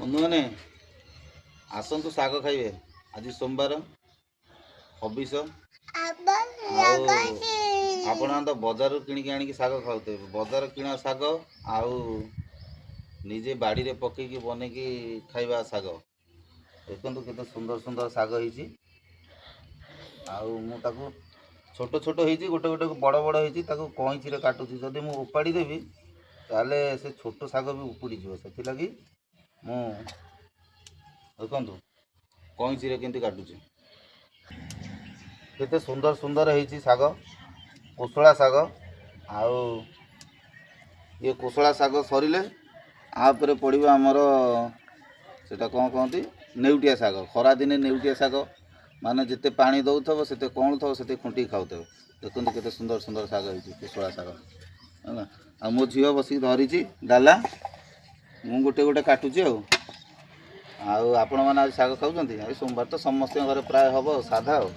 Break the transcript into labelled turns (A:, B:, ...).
A: ବନ୍ଧୁମାନେ ଆସନ୍ତୁ ଶାଗ ଖାଇବେ। ଆଜି ସୋମବାର ହବିଷ। ଆଉ ଆପଣ ତ ବଜାରରୁ କିଣିକି ଆଣିକି ଶାଗ ଖାଉଥିବେ। ବଜାର କିଣା ଶାଗ ଆଉ ନିଜେ ବାଡ଼ିରେ ପକେଇକି ବନେଇକି ଖାଇବା ଶାଗ। ଦେଖନ୍ତୁ କେତେ ସୁନ୍ଦର ସୁନ୍ଦର ଶାଗ ହେଇଛି। ଆଉ ମୁଁ ତାକୁ ଛୋଟ ଛୋଟ ହେଇଛି, ଗୋଟେ ଗୋଟେ ବଡ଼ ବଡ଼ ହେଇଛି, ତାକୁ କଇଁଚିରେ କାଟୁଛି। ଯଦି ମୁଁ ଉପାଡ଼ି ଦେବି ତାହେଲେ ସେ ଛୋଟ ଶାଗ ବି ଉପୁଡ଼ିଯିବ। ସେଥିଲାଗି ମୁଁ ଦେଖନ୍ତୁ କଇଁଚିରେ କେମିତି କାଟୁଛି। କେତେ ସୁନ୍ଦର ସୁନ୍ଦର ହେଇଛି ଶାଗ, କୋଶଳା ଶାଗ। ଆଉ ଇଏ କୋଶଳା ଶାଗ ସରିଲେ ଆ ଉପରେ ପଡ଼ିବ ଆମର ସେଟା କ'ଣ କହନ୍ତି, ନେଉଟିଆ ଶାଗ। ଖରାଦିନେ ନେଉଟିଆ ଶାଗ ମାନେ ଯେତେ ପାଣି ଦେଉଥିବ ସେତେ କଅଁଳୁଥିବ, ସେତେ ଖୁଣ୍ଟିକି ଖାଉଥିବ। ଦେଖନ୍ତୁ କେତେ ସୁନ୍ଦର ସୁନ୍ଦର ଶାଗ ହେଇଛି, କୋଶଳା ଶାଗ ହେଲା। ଆଉ ମୋ ଝିଅ ବସିକି ଧରିଛି ଡାଲା, ମୁଁ ଗୋଟେ ଗୋଟେ କାଟୁଛି। ଆଉ ଆପଣମାନେ ଆଜି ଶାଗ ଖାଉଛନ୍ତି? ଆଜି ସୋମବାର ତ ସମସ୍ତଙ୍କ ଘରେ ପ୍ରାୟ ହେବ ସାଧା। ଆଉ